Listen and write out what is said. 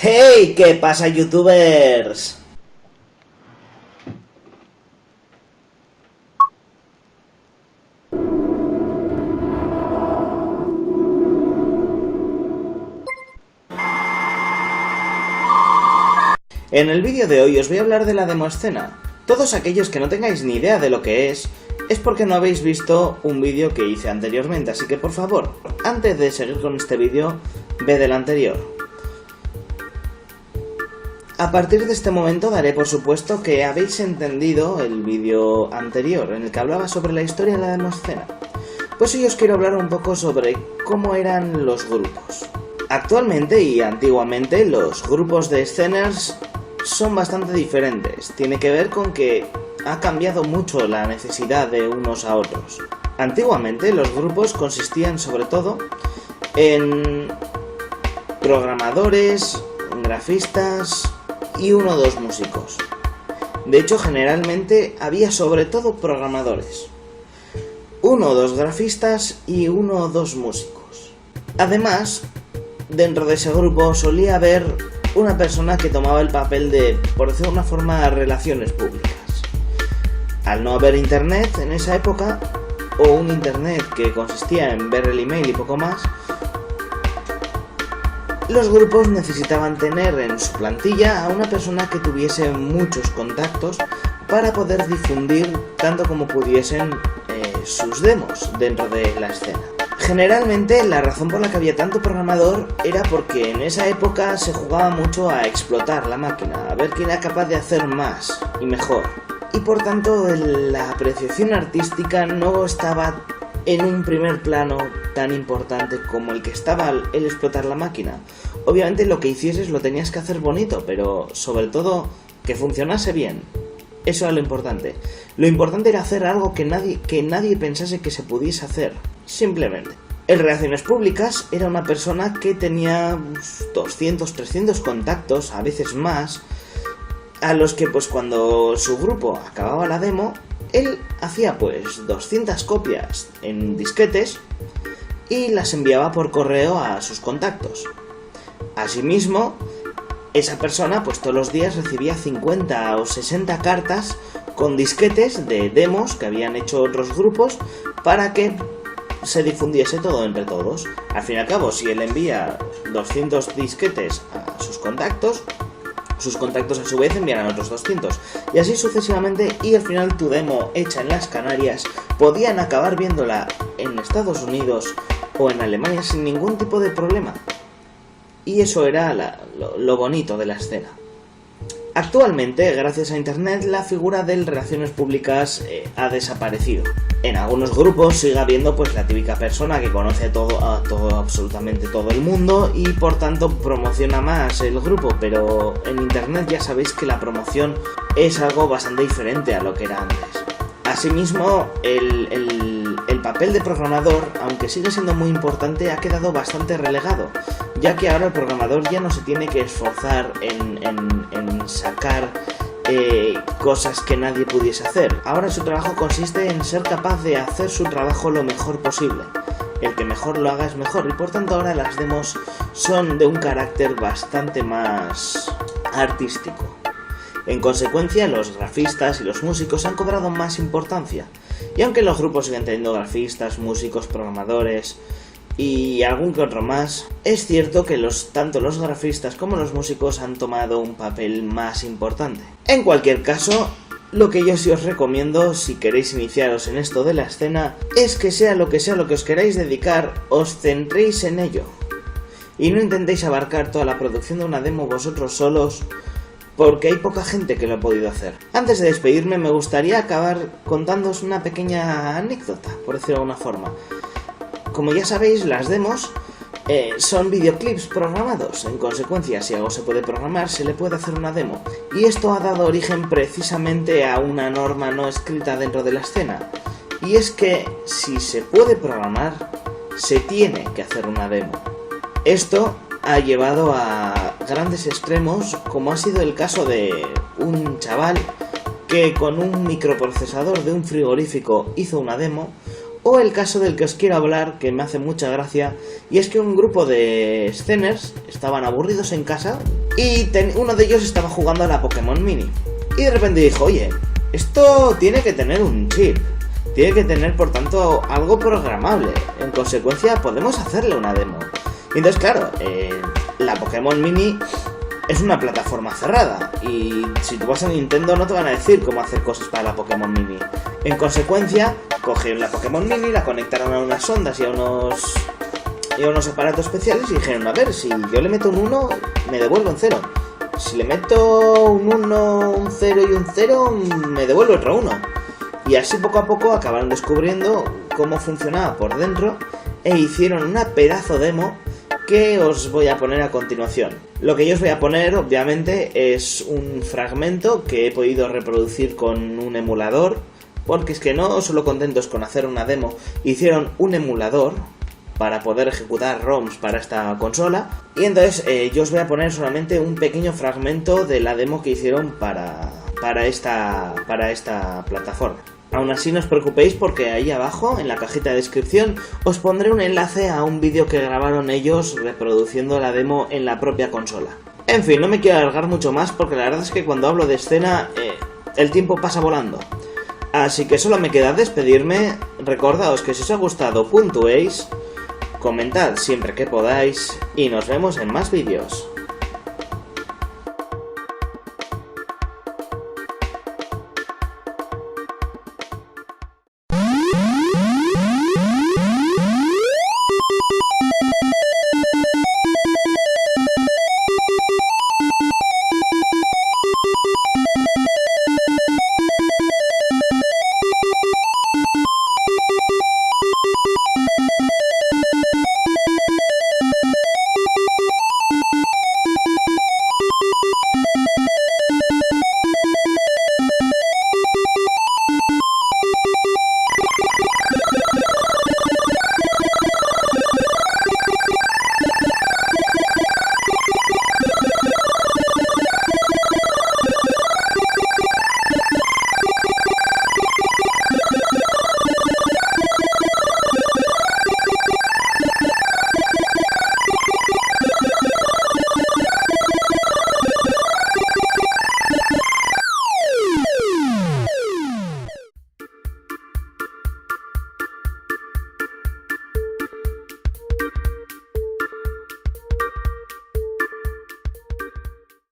¡Hey! ¿Qué pasa, youtubers? En el vídeo de hoy os voy a hablar de la demoscena. Todos aquellos que no tengáis ni idea de lo que es porque no habéis visto un vídeo que hice anteriormente, así que por favor, antes de seguir con este vídeo, ve del anterior. A partir de este momento daré por supuesto que habéis entendido el vídeo anterior, en el que hablaba sobre la historia de la demoscena. Pues hoy os quiero hablar un poco sobre cómo eran los grupos. Actualmente y antiguamente los grupos de sceners son bastante diferentes. Tiene que ver con que ha cambiado mucho la necesidad de unos a otros. Antiguamente los grupos consistían sobre todo en programadores, grafistas y 1 o 2 músicos. De hecho, generalmente había sobre todo programadores, 1 o 2 grafistas y 1 o 2 músicos. Además, dentro de ese grupo solía haber una persona que tomaba el papel de, por decirlo de una forma, relaciones públicas. Al no haber internet en esa época, o un internet que consistía en ver el email y poco más, los grupos necesitaban tener en su plantilla a una persona que tuviese muchos contactos para poder difundir tanto como pudiesen sus demos dentro de la escena. Generalmente la razón por la que había tanto programador era porque en esa época se jugaba mucho a explotar la máquina, a ver quién era capaz de hacer más y mejor. Y por tanto la apreciación artística no estaba en un primer plano tan importante como el que estaba el explotar la máquina. Obviamente lo que hicieses lo tenías que hacer bonito, pero sobre todo que funcionase bien. Eso era lo importante. Lo importante era hacer algo que nadie pensase que se pudiese hacer. Simplemente. En relaciones públicas era una persona que tenía 200, 300 contactos, a veces más, a los que pues cuando su grupo acababa la demo, él hacía pues 200 copias en disquetes y las enviaba por correo a sus contactos. Asimismo, esa persona pues todos los días recibía 50 o 60 cartas con disquetes de demos que habían hecho otros grupos para que se difundiese todo entre todos. Al fin y al cabo, si él envía 200 disquetes a sus contactos a su vez enviarán otros 200 y así sucesivamente, y al final tu demo hecha en las Canarias podían acabar viéndola en Estados Unidos o en Alemania sin ningún tipo de problema. Y eso era lo bonito de la escena. Actualmente, gracias a internet, la figura de relaciones públicas ha desaparecido. En algunos grupos sigue habiendo pues la típica persona que conoce absolutamente todo el mundo y por tanto promociona más el grupo, pero en internet ya sabéis que la promoción es algo bastante diferente a lo que era antes. Asimismo, el papel de programador, aunque sigue siendo muy importante, ha quedado bastante relegado, ya que ahora el programador ya no se tiene que esforzar en sacar cosas que nadie pudiese hacer. Ahora su trabajo consiste en ser capaz de hacer su trabajo lo mejor posible. El que mejor lo haga es mejor, y por tanto ahora las demos son de un carácter bastante más artístico. En consecuencia, los grafistas y los músicos han cobrado más importancia, y aunque los grupos siguen teniendo grafistas, músicos, programadores y algún que otro más, es cierto que tanto los grafistas como los músicos han tomado un papel más importante. En cualquier caso, lo que yo sí os recomiendo, si queréis iniciaros en esto de la escena, es que sea lo que os queráis dedicar, os centréis en ello. Y no intentéis abarcar toda la producción de una demo vosotros solos, porque hay poca gente que lo ha podido hacer. Antes de despedirme, me gustaría acabar contándoos una pequeña anécdota, por decirlo de alguna forma. Como ya sabéis, las demos son videoclips programados. En consecuencia, si algo se puede programar, se le puede hacer una demo. Y esto ha dado origen precisamente a una norma no escrita dentro de la escena. Y es que, si se puede programar, se tiene que hacer una demo. Esto ha llevado a grandes extremos, como ha sido el caso de un chaval que con un microprocesador de un frigorífico hizo una demo, o el caso del que os quiero hablar, que me hace mucha gracia, y es que un grupo de sceners estaban aburridos en casa, y uno de ellos estaba jugando a la Pokémon Mini. Y de repente dijo, oye, esto tiene que tener un chip, tiene que tener por tanto algo programable, en consecuencia podemos hacerle una demo. Y entonces claro, la Pokémon Mini es una plataforma cerrada y si tú vas a Nintendo no te van a decir cómo hacer cosas para la Pokémon Mini. En consecuencia, cogieron la Pokémon Mini, la conectaron a unas ondas y a unos aparatos especiales y dijeron, a ver, si yo le meto un 1, me devuelve un 0. Si le meto un 1, un 0 y un 0, me devuelve otro 1. Y así poco a poco acabaron descubriendo cómo funcionaba por dentro e hicieron una pedazo demo que os voy a poner a continuación. Lo que yo os voy a poner, obviamente, es un fragmento que he podido reproducir con un emulador, porque es que no solo contentos con hacer una demo, hicieron un emulador para poder ejecutar ROMs para esta consola, y entonces yo os voy a poner solamente un pequeño fragmento de la demo que hicieron para esta plataforma. Aún así no os preocupéis porque ahí abajo en la cajita de descripción os pondré un enlace a un vídeo que grabaron ellos reproduciendo la demo en la propia consola. En fin, no me quiero alargar mucho más porque la verdad es que cuando hablo de escena el tiempo pasa volando. Así que solo me queda despedirme. Recordaos que si os ha gustado puntuéis, comentad siempre que podáis y nos vemos en más vídeos.